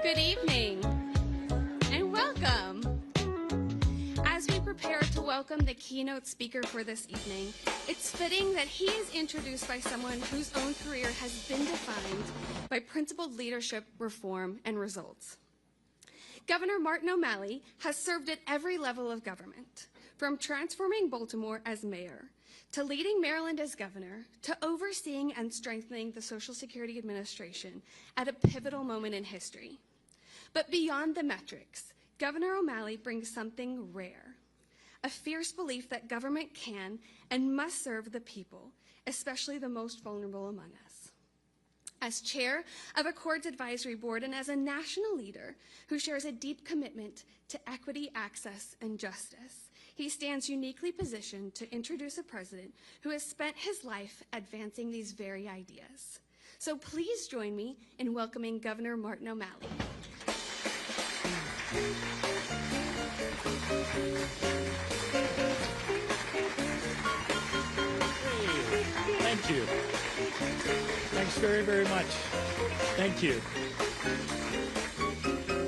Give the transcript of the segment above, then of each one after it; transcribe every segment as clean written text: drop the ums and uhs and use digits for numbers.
Good evening and welcome. As we prepare to welcome the keynote speaker for this evening, it's fitting that he is introduced by someone whose own career has been defined by principled leadership, reform, and results. Governor Martin O'Malley has served at every level of government, from transforming Baltimore as mayor, to leading Maryland as governor, to overseeing and strengthening the Social Security Administration at a pivotal moment in history. But beyond the metrics, Governor O'Malley brings something rare, a fierce belief that government can and must serve the people, especially the most vulnerable among us. As chair of ACRD's advisory board and as a national leader who shares a deep commitment to equity, access, and justice, he stands uniquely positioned to introduce a president who has spent his life advancing these very ideas. So please join me in welcoming Governor Martin O'Malley. Thank you. Thanks very, very much. Thank you.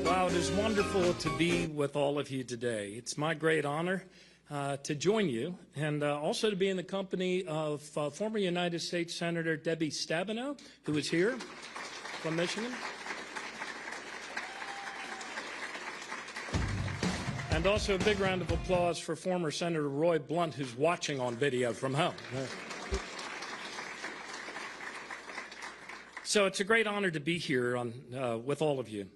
Wow, it is wonderful to be with all of you today. It's my great honor to join you and also to be in the company of former United States Senator Debbie Stabenow, who is here from Michigan. And also a big round of applause for former Senator Roy Blunt, who's watching on video from home. So it's a great honor to be here with all of you,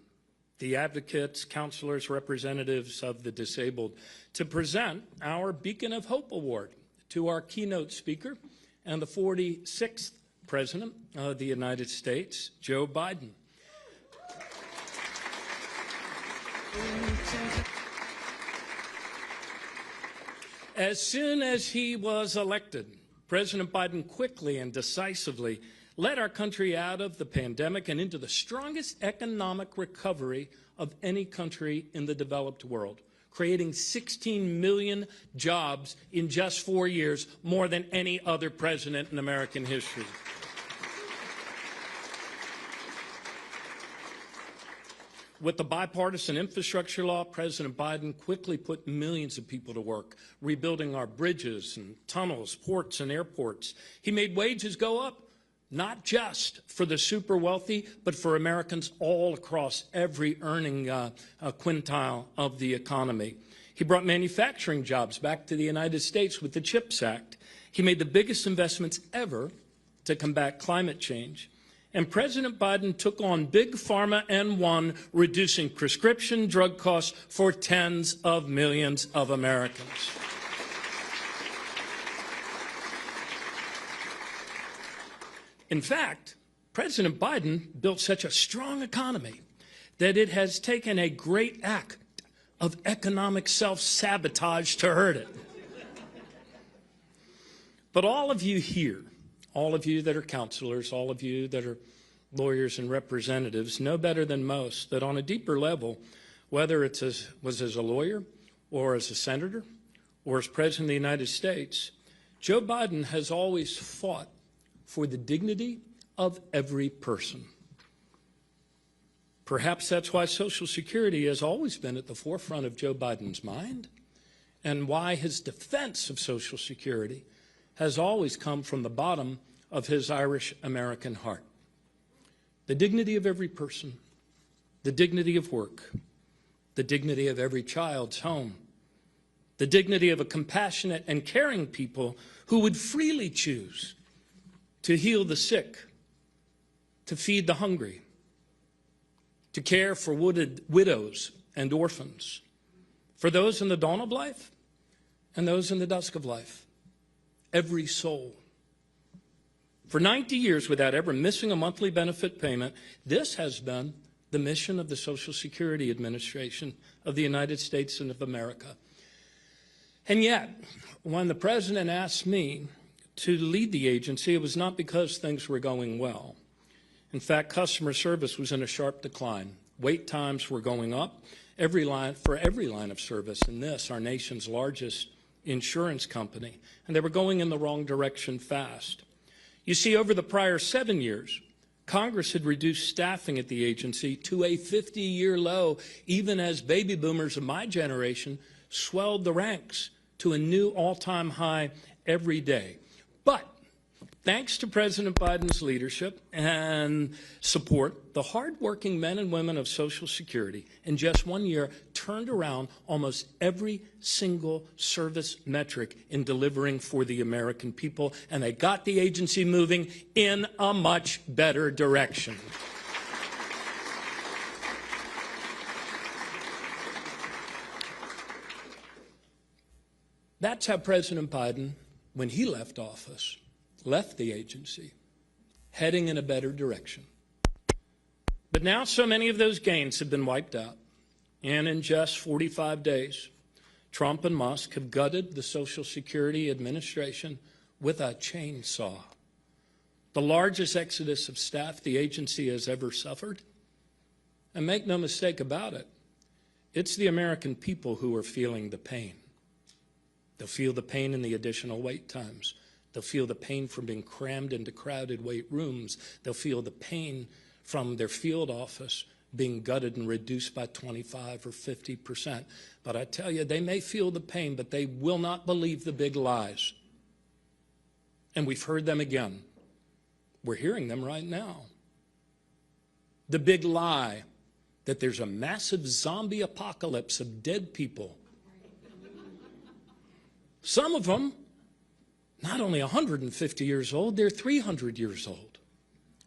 the advocates, counselors, representatives of the disabled, to present our Beacon of Hope Award to our keynote speaker and the 46th President of the United States, Joe Biden. As soon as he was elected, President Biden quickly and decisively led our country out of the pandemic and into the strongest economic recovery of any country in the developed world, creating 16 million jobs in just 4 years, more than any other president in American history. With the bipartisan infrastructure law, President Biden quickly put millions of people to work, rebuilding our bridges and tunnels, ports and airports. He made wages go up, not just for the super wealthy, but for Americans all across every earning quintile of the economy. He brought manufacturing jobs back to the United States with the CHIPS Act. He made the biggest investments ever to combat climate change. And President Biden took on big pharma and won, reducing prescription drug costs for tens of millions of Americans. In fact, President Biden built such a strong economy that it has taken a great act of economic self-sabotage to hurt it. But all of you here, all of you that are counselors, all of you that are lawyers and representatives know better than most that on a deeper level, whether it was as a lawyer or as a senator or as President of the United States, Joe Biden has always fought for the dignity of every person. Perhaps that's why Social Security has always been at the forefront of Joe Biden's mind and why his defense of Social Security has always come from the bottom of his Irish-American heart. The dignity of every person, the dignity of work, the dignity of every child's home, the dignity of a compassionate and caring people who would freely choose to heal the sick, to feed the hungry, to care for widows and orphans, for those in the dawn of life and those in the dusk of life, every soul. For 90 years, without ever missing a monthly benefit payment, this has been the mission of the Social Security Administration of the United States and of America. And yet, when the president asked me to lead the agency, it was not because things were going well. In fact, customer service was in a sharp decline. Wait times were going up for every line of service in this, our nation's largest insurance company, and they were going in the wrong direction fast. You see, over the prior 7 years, Congress had reduced staffing at the agency to a 50-year low, even as baby boomers of my generation swelled the ranks to a new all-time high every day. But thanks to President Biden's leadership and support, the hardworking men and women of Social Security in just 1 year turned around almost every single service metric in delivering for the American people, and they got the agency moving in a much better direction. That's how President Biden, when he left office, left the agency, heading in a better direction. But now so many of those gains have been wiped out. And in just 45 days, Trump and Musk have gutted the Social Security Administration with a chainsaw. The largest exodus of staff the agency has ever suffered. And make no mistake about it, it's the American people who are feeling the pain. They'll feel the pain in the additional wait times. They'll feel the pain from being crammed into crowded wait rooms. They'll feel the pain from their field office being gutted and reduced by 25 or 50%. But I tell you, they may feel the pain, but they will not believe the big lies. And we've heard them again. We're hearing them right now. The big lie that there's a massive zombie apocalypse of dead people. Some of them, not only 150 years old, they're 300 years old.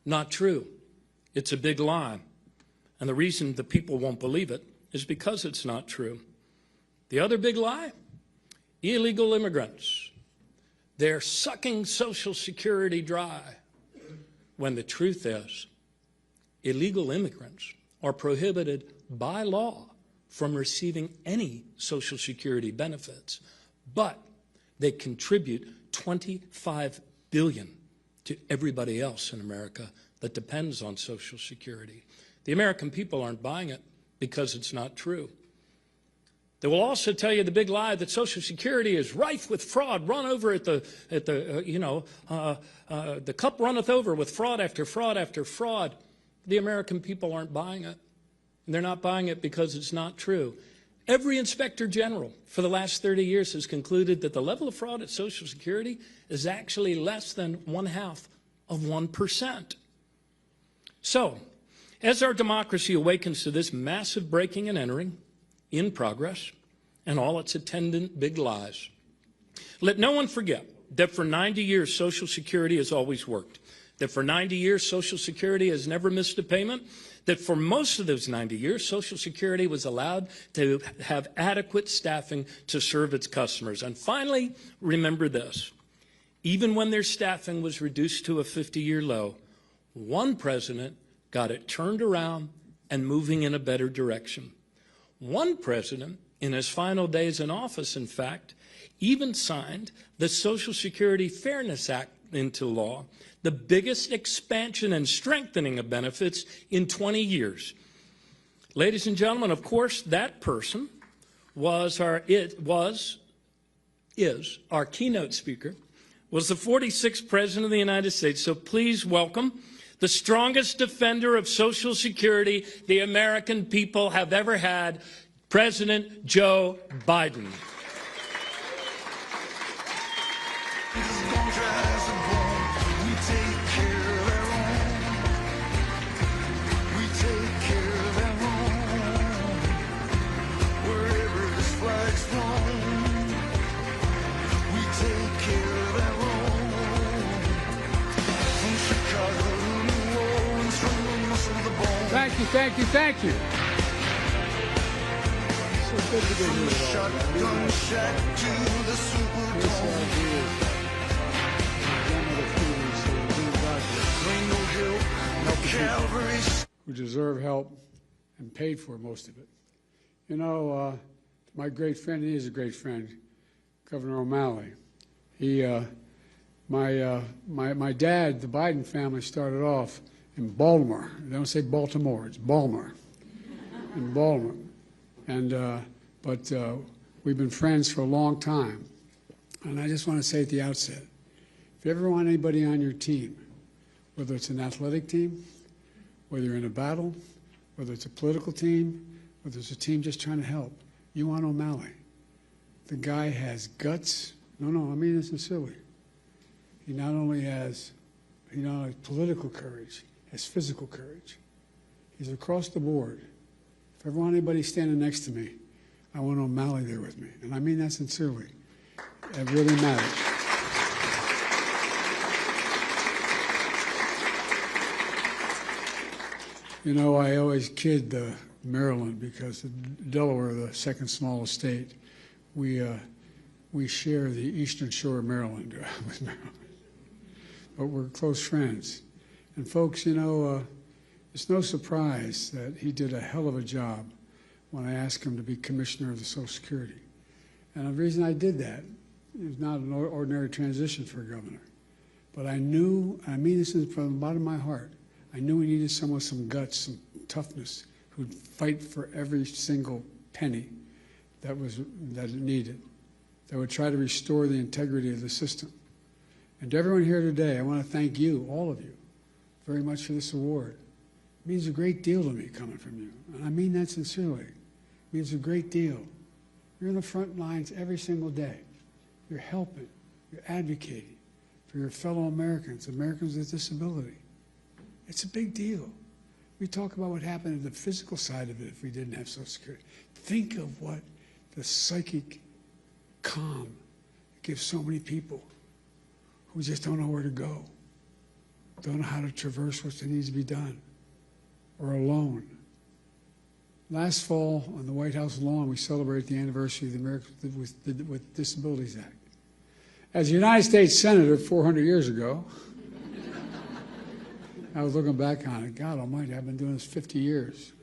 Not true. It's a big lie. And the reason the people won't believe it is because it's not true. The other big lie, illegal immigrants. They're sucking Social Security dry. When the truth is, illegal immigrants are prohibited by law from receiving any Social Security benefits. But they contribute $25 billion to everybody else in America that depends on Social Security. The American people aren't buying it because it's not true. They will also tell you the big lie that Social Security is rife with fraud, run over the cup runneth over with fraud after fraud after fraud. The American people aren't buying it. And they're not buying it because it's not true. Every inspector general for the last 30 years has concluded that the level of fraud at Social Security is actually less than 0.5%. So, as our democracy awakens to this massive breaking and entering in progress and all its attendant big lies, let no one forget that for 90 years Social Security has always worked, that for 90 years Social Security has never missed a payment, that for most of those 90 years, Social Security was allowed to have adequate staffing to serve its customers. And finally, remember this. Even when their staffing was reduced to a 50-year low, one president got it turned around and moving in a better direction. One president, in his final days in office, in fact, even signed the Social Security Fairness Act into law, the biggest expansion and strengthening of benefits in 20 years. Ladies and gentlemen, of course, that person is our keynote speaker, was the 46th President of the United States. So please welcome the strongest defender of Social Security the American people have ever had, President Joe Biden. you, thank you, thank you. So good to be here with all of you. Shotgun shack to the Superdome. Ain't no hill, no Calvary. Who deserve help and paid for most of it. You know, my great friend, he is a great friend, Governor O'Malley. My dad, the Biden family, started off in Baltimore. They don't say Baltimore, it's Baltimore. In Baltimore. But we've been friends for a long time. And I just want to say at the outset, if you ever want anybody on your team, whether it's an athletic team, whether you're in a battle, whether it's a political team, whether it's a team just trying to help, you want O'Malley. The guy has guts. No, I mean this sincerely. He not only has political courage, he has physical courage. He's across the board. If ever want anybody standing next to me, I want O'Malley there with me. And I mean that sincerely. It really matters. You know, I always kid Maryland because Delaware, the second smallest state, we share the eastern shore of Maryland with Maryland. But we're close friends. And folks, you know, it's no surprise that he did a hell of a job when I asked him to be commissioner of the Social Security. And the reason I did that, it was not an ordinary transition for a governor. But I knew, I mean this from the bottom of my heart, I knew we needed someone with some guts, some toughness, who'd fight for every single penny that it needed, that would try to restore the integrity of the system. And to everyone here today, I want to thank you, all of you, very much for this award. It means a great deal to me coming from you, and I mean that sincerely. It means a great deal. You're in the front lines every single day. You're helping, you're advocating for your fellow Americans, Americans with disability. It's a big deal. We talk about what happened in the physical side of it if we didn't have Social Security. Think of what the psychic calm gives so many people who just don't know where to go, don't know how to traverse what needs to be done, or alone. Last fall on the White House lawn, we celebrated the anniversary of the Americans with Disabilities Act. As a United States Senator 400 years ago, I was looking back on it. God almighty, I've been doing this 50 years.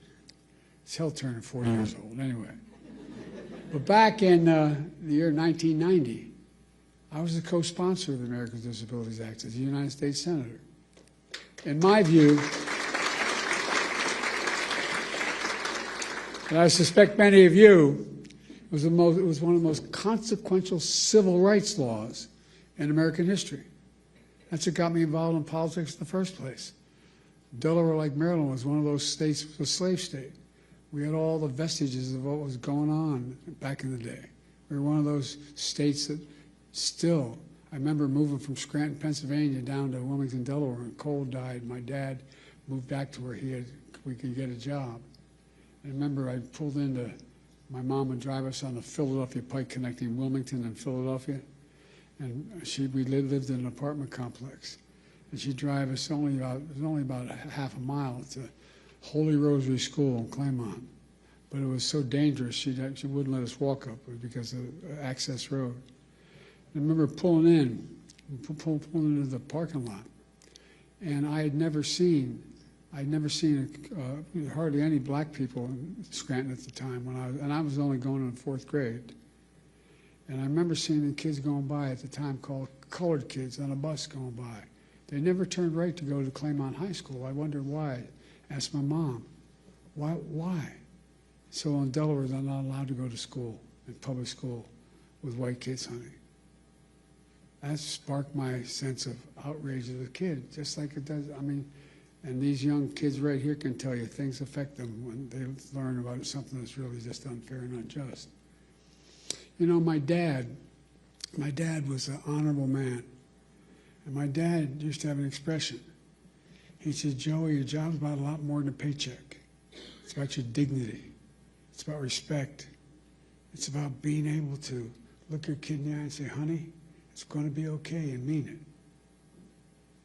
It's hell turning 40 years old, anyway. But back in the year 1990, I was the co-sponsor of the Americans with Disabilities Act as a United States Senator. In my view, and I suspect many of you, it was one of the most consequential civil rights laws in American history. That's what got me involved in politics in the first place. Delaware, like Maryland, was one of those states, was a slave state. We had all the vestiges of what was going on back in the day. We were one of those states that still, I remember moving from Scranton, Pennsylvania down to Wilmington, Delaware, and Cole died. My dad moved back to where we could get a job. I remember I pulled into, my mom would drive us on the Philadelphia Pike connecting Wilmington and Philadelphia. And we lived in an apartment complex. And she'd drive us it was only about half a mile to Holy Rosary School in Claymont. But it was so dangerous, she wouldn't let us walk up because of access road. I remember pulling into the parking lot. And I had never seen hardly any black people in Scranton at the time and I was only going in 4th grade. And I remember seeing the kids going by at the time called colored kids on a bus going by. They never turned right to go to Claymont High School. I wondered why. Asked my mom, why? So in Delaware, they're not allowed to go to school, in public school, with white kids, honey. That sparked my sense of outrage as a kid, just like it does, I mean, and these young kids right here can tell you things affect them when they learn about something that's really just unfair and unjust. You know, my dad was an honorable man. And my dad used to have an expression. He said, Joey, your job's about a lot more than a paycheck. It's about your dignity. It's about respect. It's about being able to look your kid in the eye and say, honey, it's going to be okay, and mean it.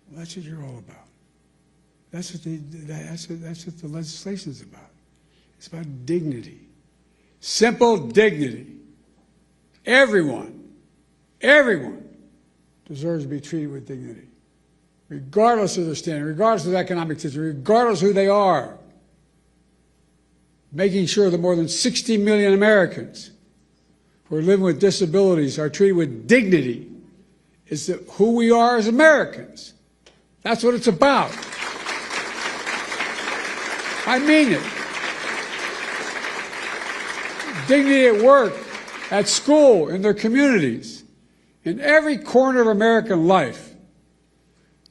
Well, that's what you're all about. That's what the legislation is about. It's about dignity. Simple dignity. Everyone deserves to be treated with dignity, regardless of their standing, regardless of their economic situation, regardless of who they are. Making sure that more than 60 million Americans who are living with disabilities are treated with dignity is who we are as Americans. That's what it's about. I mean it. Dignity at work, at school, in their communities, in every corner of American life.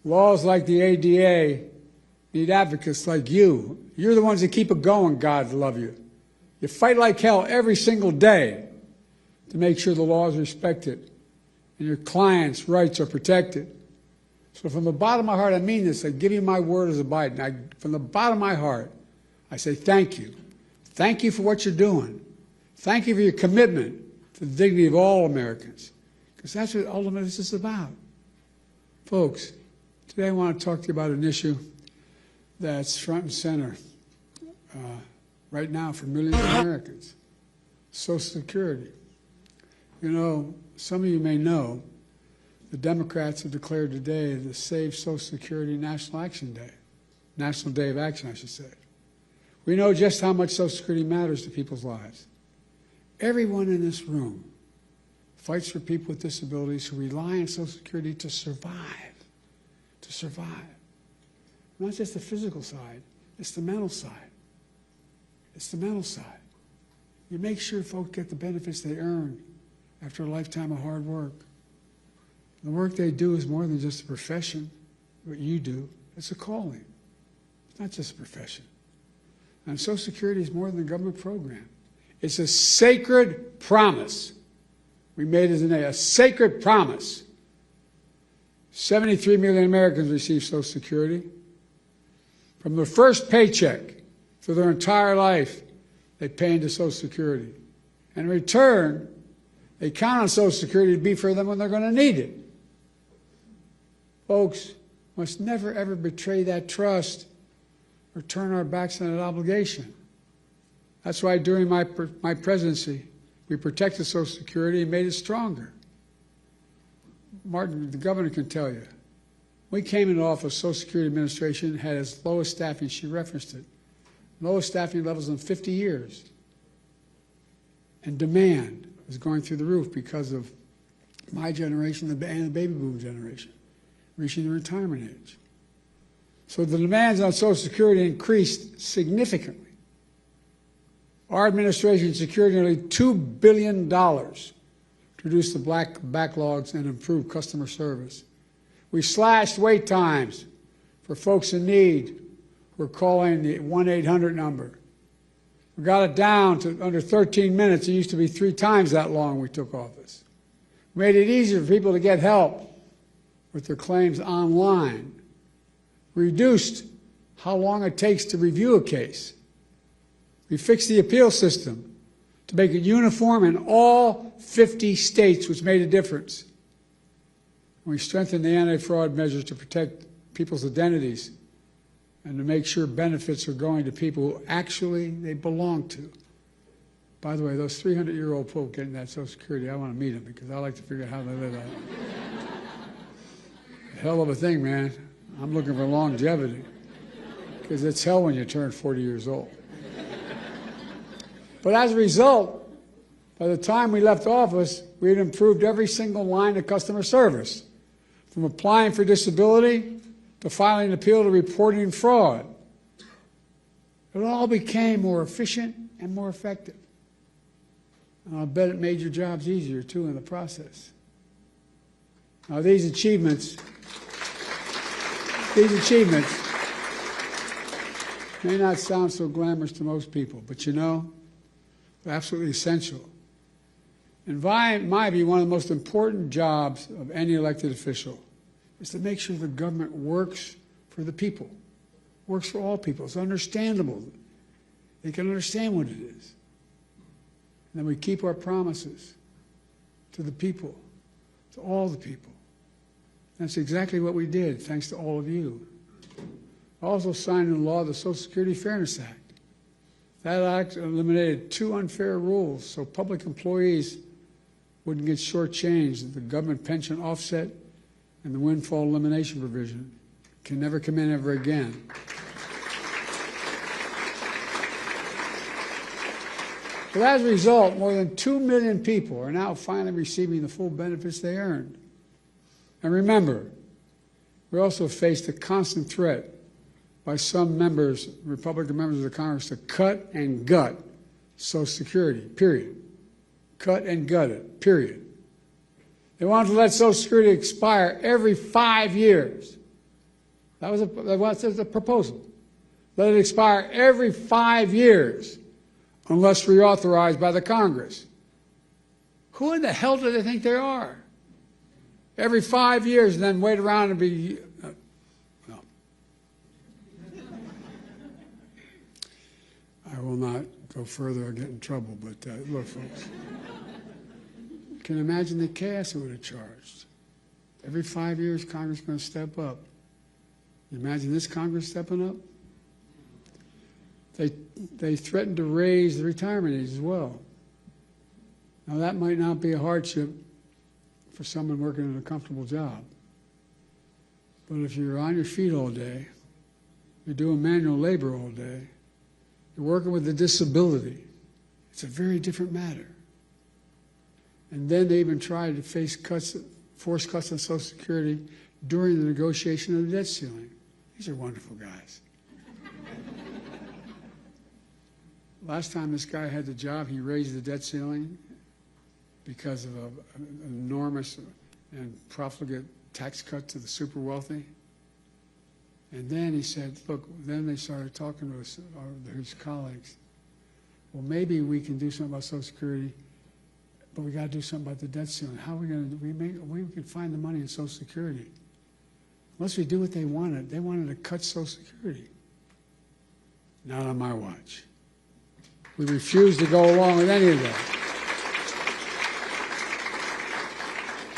Laws like the ADA need advocates like you. You're the ones that keep it going, God love you. You fight like hell every single day to make sure the law is respected and your clients' rights are protected. So from the bottom of my heart, I mean this. I give you my word as a Biden. From the bottom of my heart, I say thank you. Thank you for what you're doing. Thank you for your commitment to the dignity of all Americans, because that's what ultimately this is about. Folks, today I want to talk to you about an issue that's front and center right now for millions of Americans, Social Security. You know, some of you may know the Democrats have declared today the Save Social Security National Action Day, National Day of Action, I should say. We know just how much Social Security matters to people's lives. Everyone in this room fights for people with disabilities who rely on Social Security to survive. To survive. Not just the physical side, it's the mental side. It's the mental side. You make sure folks get the benefits they earn after a lifetime of hard work. The work they do is more than just a profession, what you do. It's a calling. It's not just a profession. And Social Security is more than a government program. It's a sacred promise. We made it a sacred promise. 73 million Americans receive Social Security. From their first paycheck for their entire life, they pay into Social Security. And in return, they count on Social Security to be for them when they're going to need it. Folks, must never, ever betray that trust or turn our backs on that obligation. That's why during my presidency, we protected Social Security and made it stronger. Martin, the governor, can tell you. We came into office, Social Security Administration had its lowest staffing, she referenced it, lowest staffing levels in 50 years. And demand was going through the roof because of my generation and the baby boom generation reaching the retirement age. So the demands on Social Security increased significantly. Our administration secured nearly $2 billion to reduce the backlogs and improve customer service. We slashed wait times for folks in need who are calling the 1-800 number. We got it down to under 13 minutes. It used to be 3 times that long when we took office. We made it easier for people to get help with their claims online. Reduced how long it takes to review a case. We fixed the appeal system to make it uniform in all 50 states, which made a difference. We strengthened the anti-fraud measures to protect people's identities and to make sure benefits are going to people who actually they belong to. By the way, those 300-year-old folk getting that Social Security, I want to meet them because I like to figure out how they live that. Hell of a thing, man. I'm looking for longevity because it's hell when you turn 40 years old. But as a result, by the time we left office, we had improved every single line of customer service, from applying for disability to filing an appeal to reporting fraud. It all became more efficient and more effective. And I'll bet it made your jobs easier, too, in the process. Now, these achievements may not sound so glamorous to most people, but you know, they're absolutely essential. In my view, one of the most important jobs of any elected official is to make sure the government works for the people, works for all people. It's understandable. They can understand what it is. And then we keep our promises to the people, to all the people. That's exactly what we did, thanks to all of you. Also signed into law the Social Security Fairness Act. That act eliminated 2 unfair rules so public employees wouldn't get shortchanged. The government pension offset and the windfall elimination provision can never come in ever again. But as a result, more than 2 million people are now finally receiving the full benefits they earned. And remember, we also faced a constant threat by some members, Republican members of the Congress, to cut and gut Social Security, period. Cut and gut it, period. They wanted to let Social Security expire every 5 years. That was the proposal. Let it expire every 5 years unless reauthorized by the Congress. Who in the hell do they think they are? Every 5 years and then wait around and be... well. I will not go further or get in trouble, but look, folks. Can you imagine the chaos it would have charged? Every 5 years, Congress is going to step up. You imagine this Congress stepping up? They threatened to raise the retirement age as well. Now, that might not be a hardship for someone working in a comfortable job. But if you're on your feet all day, you're doing manual labor all day, you're working with a disability, it's a very different matter. And then they even tried to face cuts, force cuts on Social Security during the negotiation of the debt ceiling. These are wonderful guys. Last time this guy had the job, he raised the debt ceiling because of an enormous and profligate tax cut to the super wealthy. And then he said, look, then they started talking to his colleagues. Well, maybe we can do something about Social Security, but we got to do something about the debt ceiling. How are we going to do? We can find the money in Social Security. Unless we do what they wanted to cut Social Security. Not on my watch. We refuse to go along with any of that.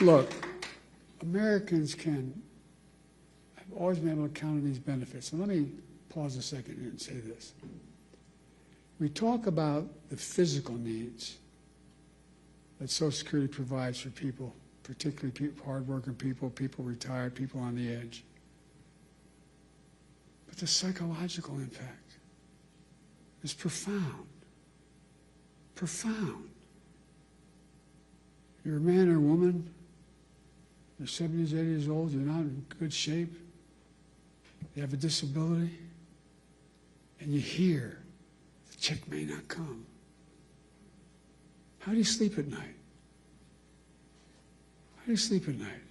Look, Americans have always been able to count on these benefits. And let me pause a second here and say this. We talk about the physical needs that Social Security provides for people, particularly hardworking people, people retired, people on the edge. But the psychological impact is profound. Profound. You're a man or a woman, you're 70s, 80 years old, you're not in good shape, you have a disability, and you hear the check may not come. How do you sleep at night? How do you sleep at night?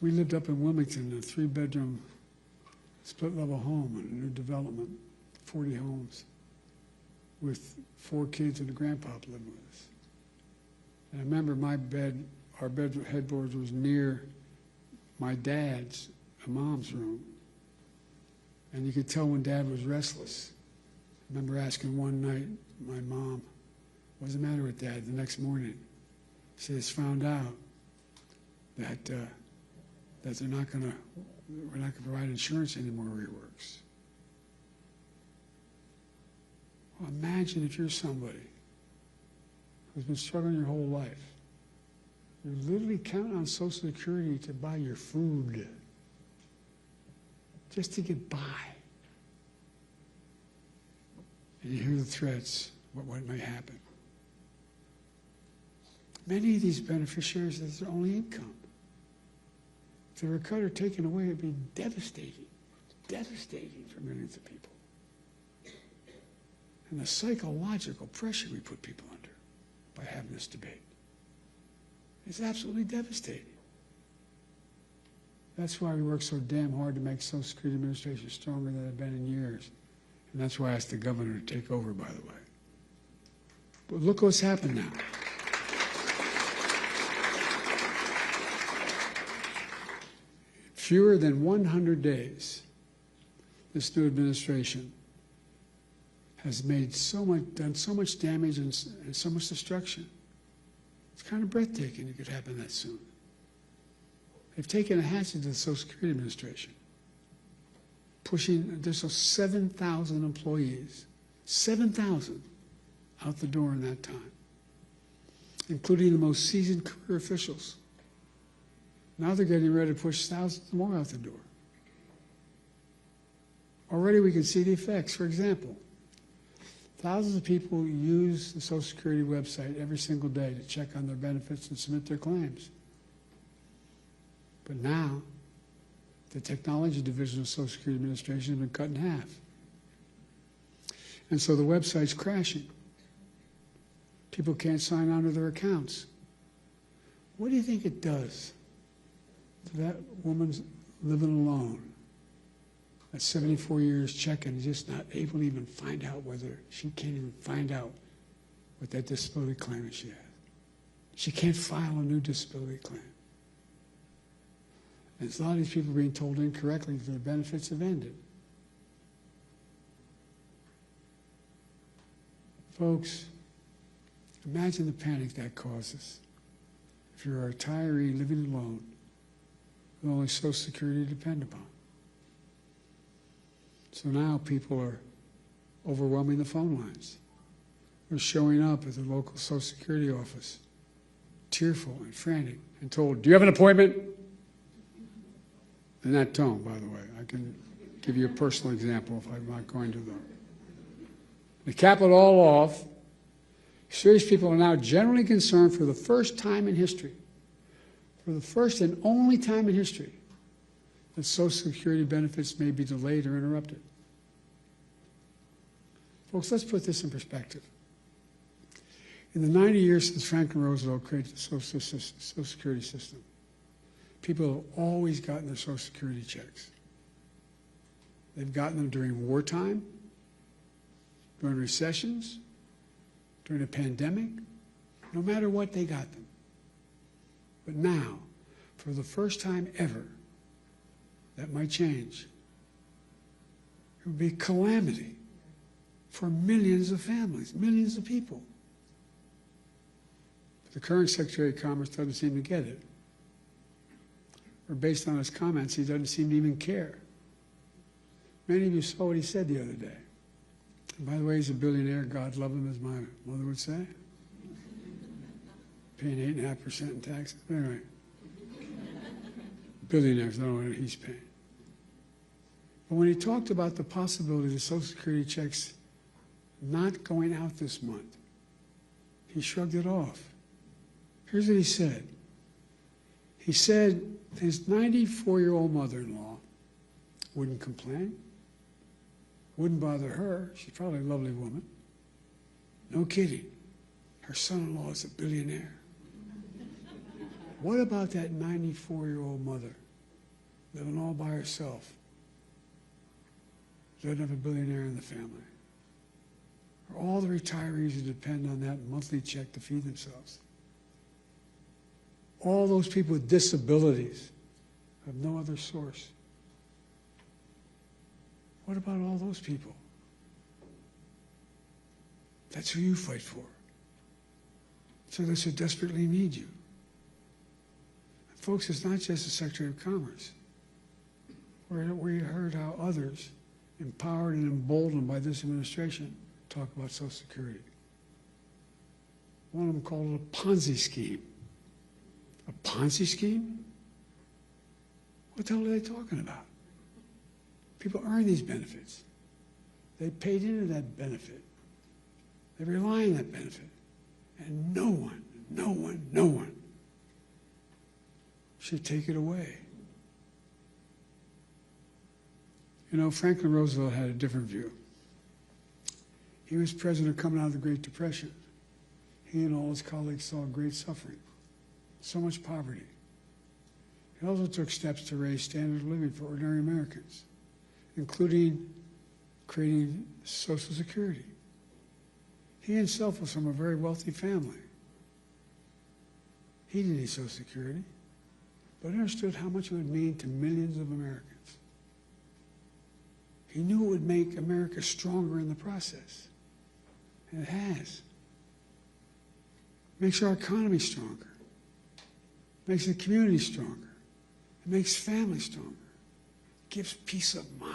We lived up in Wilmington in a 3-bedroom, split-level home in a new development, 40 homes, with 4 kids and a grandpa living with us. And I remember our bed headboard was near my dad's and mom's room. And you could tell when Dad was restless. I remember asking one night my mom, what's the matter with Dad? The next morning, she just found out that we're not going to provide insurance anymore where he works. Well, imagine if you're somebody who's been struggling your whole life. You're literally counting on Social Security to buy your food, just to get by. And you hear the threats, what may happen. Many of these beneficiaries, that's their only income. If they were cut or taken away, it'd be devastating for millions of people. And the psychological pressure we put people under by having this debate is absolutely devastating. That's why we work so damn hard to make Social Security Administration stronger than it's been in years. And that's why I asked the governor to take over, by the way. But look what's happened now. Fewer than 100 days, this new administration has made done so much damage and so much destruction. It's kind of breathtaking it could happen that soon. They've taken a hatchet to the Social Security Administration. pushing an additional 7,000 employees, 7,000 out the door in that time, including the most seasoned career officials. Now they're getting ready to push thousands more out the door. Already we can see the effects. For example, thousands of people use the Social Security website every single day to check on their benefits and submit their claims. But now, the technology division of Social Security Administration has been cut in half. And so the website's crashing. People can't sign on to their accounts. What do you think it does to that woman's living alone at 74 years checking and just not able to even find out whether she can't even find out what that disability claim is she has? She can't file a new disability claim. And a lot of these people are being told incorrectly that their benefits have ended. Folks, imagine the panic that causes if you're a retiree living alone with only Social Security to depend upon. So now people are overwhelming the phone lines. They're showing up at the local Social Security office, tearful and frantic, and told, "Do you have an appointment?" In that tone, by the way. I can give you a personal example if I'm not going to them. To cap it all off, serious people are now generally concerned for the first time in history, for the first and only time in history, that Social Security benefits may be delayed or interrupted. Folks, let's put this in perspective. In the 90 years since Franklin Roosevelt created the Social Security system, people have always gotten their Social Security checks. They've gotten them during wartime, during recessions, during a pandemic. No matter what, they got them. But now, for the first time ever, that might change. It would be a calamity for millions of families, millions of people. But the current Secretary of Commerce doesn't seem to get it. Or based on his comments, he doesn't seem to even care. Many of you saw what he said the other day. And by the way, he's a billionaire. God love him, as my mother would say. Paying 8.5% in taxes. Anyway, billionaires, I don't know what he's paying. But when he talked about the possibility of Social Security checks not going out this month, he shrugged it off. Here's what he said. He said his 94-year-old mother-in-law wouldn't complain, wouldn't bother her. She's probably a lovely woman. No kidding. Her son-in-law is a billionaire. What about that 94-year-old mother living all by herself? Doesn't have a billionaire in the family. Or all the retirees who depend on that monthly check to feed themselves. All those people with disabilities have no other source. What about all those people? That's who you fight for. So they so desperately need you. And folks, it's not just the Secretary of Commerce. We heard how others, empowered and emboldened by this administration, talk about Social Security. One of them called it a Ponzi scheme. A Ponzi scheme? What the hell are they talking about? People earn these benefits. They paid into that benefit. They rely on that benefit. And no one should take it away. You know, Franklin Roosevelt had a different view. He was president coming out of the Great Depression. He and all his colleagues saw great suffering, so much poverty. He also took steps to raise standard of living for ordinary Americans, including creating Social Security. He himself was from a very wealthy family. He didn't need Social Security, but understood how much it would mean to millions of Americans. He knew it would make America stronger in the process. And it has. It makes our economy stronger. It makes the community stronger. It makes families stronger. It gives peace of mind.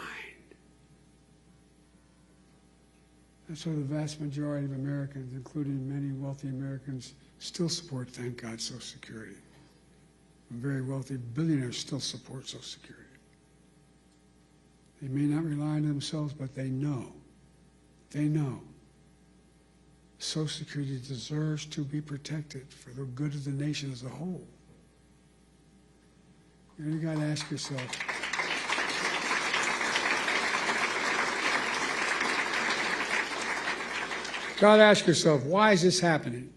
That's why the vast majority of Americans, including many wealthy Americans, still support, thank God, Social Security. Very wealthy billionaires still support Social Security. They may not rely on themselves, but they know. They know. Social Security deserves to be protected for the good of the nation as a whole. You got to ask yourself, why is this happening?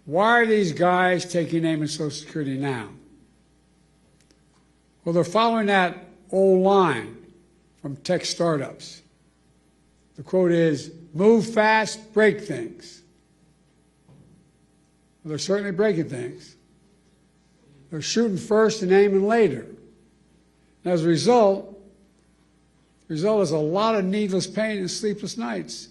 Why are these guys taking aim at Social Security now? Well, they're following that old line from tech startups. The quote is, move fast, break things. Well, they're certainly breaking things. They're shooting first and aiming later. And as a result, the result is a lot of needless pain and sleepless nights.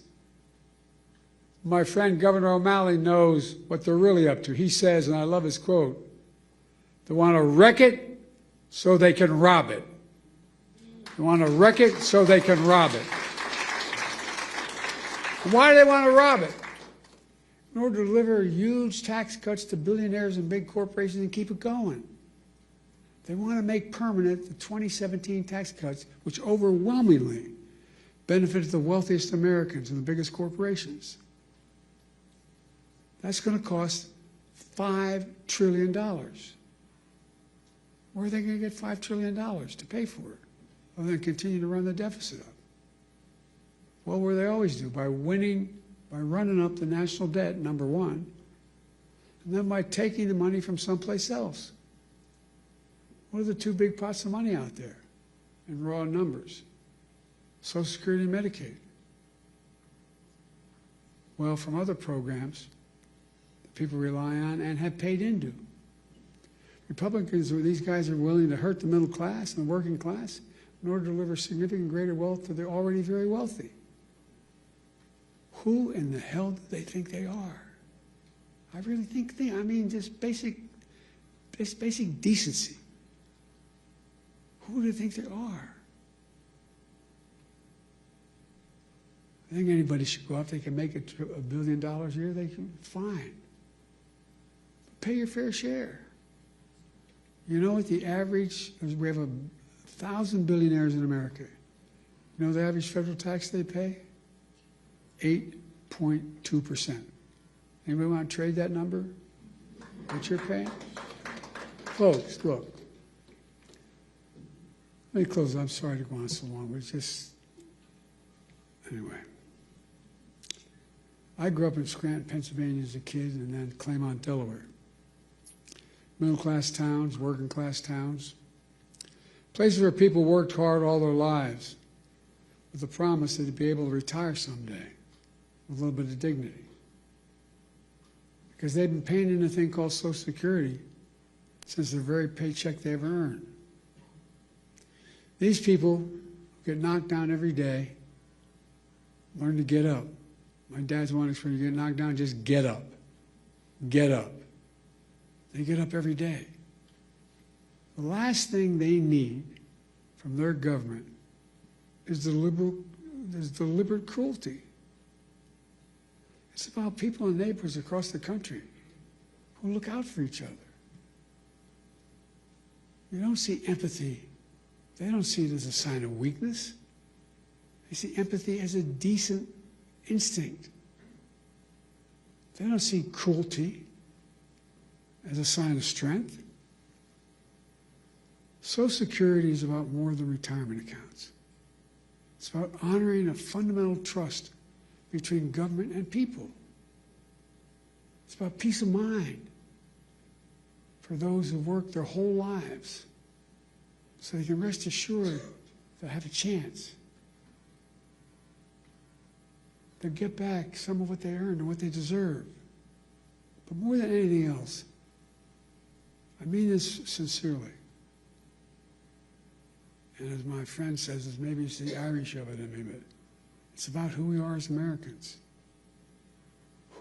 My friend Governor O'Malley knows what they're really up to. He says, and I love his quote, they want to wreck it so they can rob it. They want to wreck it so they can rob it. And why do they want to rob it? In order to deliver huge tax cuts to billionaires and big corporations and keep it going. They want to make permanent the 2017 tax cuts, which overwhelmingly benefited the wealthiest Americans and the biggest corporations. That's going to cost $5 trillion. Where are they going to get $5 trillion to pay for it? Other than continue to run the deficit up. Well, where they always do, by running up the national debt, number one, and then by taking the money from someplace else. What are the two big pots of money out there in raw numbers? Social Security and Medicaid. Well, from other programs that people rely on and have paid into. Republicans, these guys are willing to hurt the middle class and the working class in order to deliver significant greater wealth to the already very wealthy. Who in the hell do they think they are? I really think I mean, just basic decency. Who do they think they are? I think anybody should go out. They can make $1 billion a year. They can, fine. But pay your fair share. You know what the average? We have 1,000 billionaires in America. You know the average federal tax they pay? 8.2%. Anybody want to trade that number? What you're paying? Folks, look. Let me close. I'm sorry to go on so long, but it's just, anyway. I grew up in Scranton, Pennsylvania as a kid, and then Claymont, Delaware. Middle-class towns, working-class towns. Places where people worked hard all their lives with the promise that they'd be able to retire someday with a little bit of dignity. Because they've been paying in a thing called Social Security since the very paycheck they ever earned. These people get knocked down every day, learn to get up. My dad's one expression, you get knocked down, just get up. Get up. They get up every day. The last thing they need from their government is deliberate cruelty. It's about people and neighbors across the country who look out for each other. You don't see empathy. They don't see it as a sign of weakness. They see empathy as a decent instinct. They don't see cruelty as a sign of strength. Social Security is about more than retirement accounts. It's about honoring a fundamental trust between government and people. It's about peace of mind for those who work their whole lives so they can rest assured they'll have a chance. They'll get back some of what they earned and what they deserve. But more than anything else, I mean this sincerely. And as my friend says, maybe it's the Irish of it in me, but it's about who we are as Americans.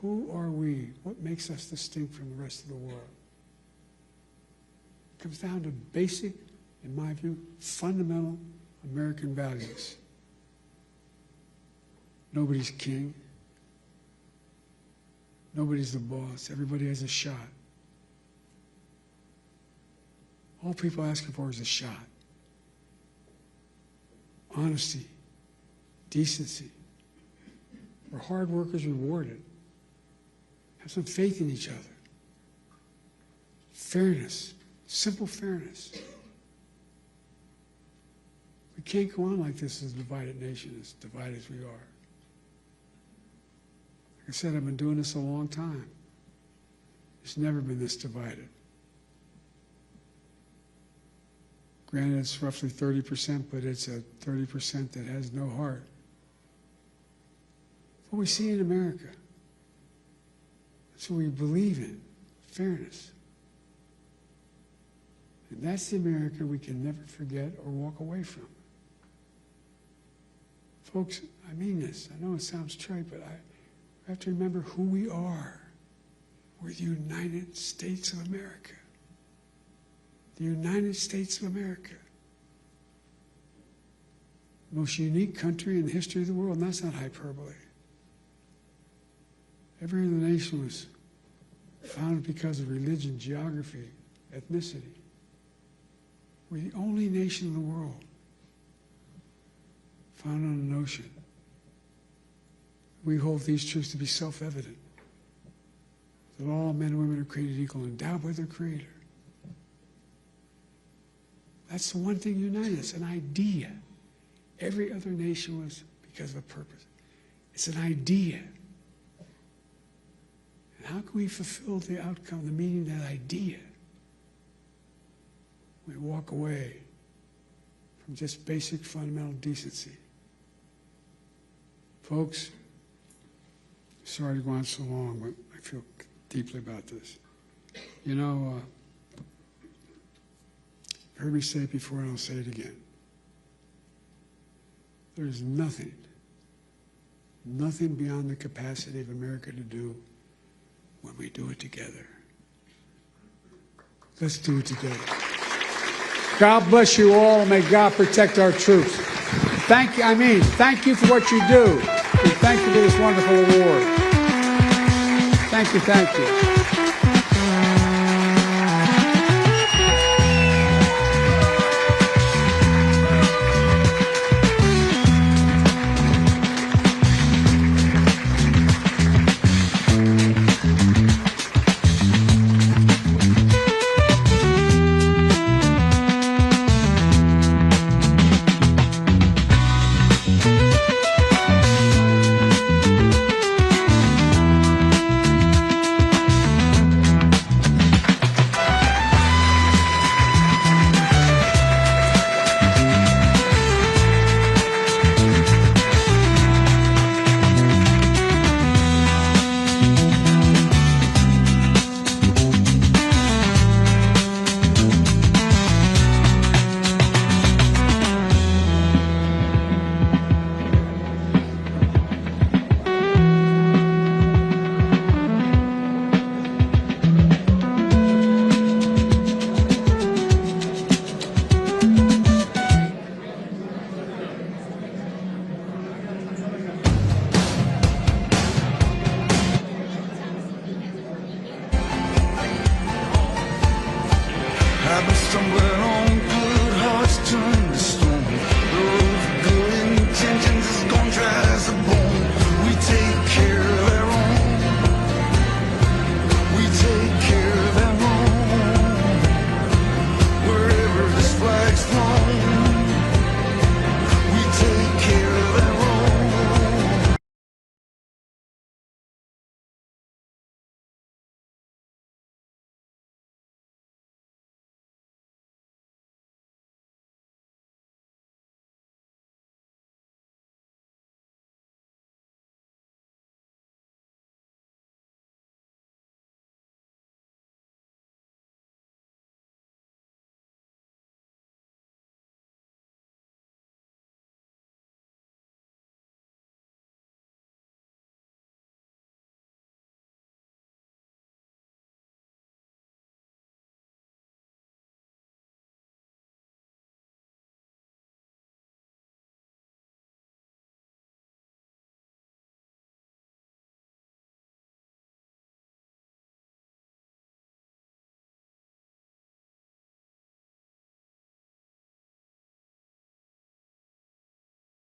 Who are we? What makes us distinct from the rest of the world? It comes down to basic, in my view, fundamental American values. Nobody's king. Nobody's the boss. Everybody has a shot. All people are asking for is a shot. Honesty, decency. Where hard workers rewarded. Have some faith in each other. Fairness, simple fairness. We can't go on like this as a divided nation, as divided as we are. Like I said, I've been doing this a long time. It's never been this divided. Granted, it's roughly 30%, but it's a 30% that has no heart. What we see in America, that's what we believe in, fairness. And that's the America we can never forget or walk away from. Folks, I mean this. I know it sounds trite, but I have to remember who we are. We're the United States of America. The United States of America. The most unique country in the history of the world, and that's not hyperbole. Every other nation was founded because of religion, geography, ethnicity. We're the only nation in the world founded on an ocean. We hold these truths to be self-evident, that all men and women are created equal, endowed by their Creator. That's the one thing united us, an idea. Every other nation was because of a purpose. It's an idea. And how can we fulfill the outcome, the meaning of that idea? We walk away from just basic fundamental decency. Folks, sorry to go on so long, but I feel deeply about this. You know, you heard me say it before, and I'll say it again. There's nothing beyond the capacity of America to do when we do it together. Let's do it together. God bless you all, and may God protect our troops. Thank you for what you do, and thank you for this wonderful award. Thank you.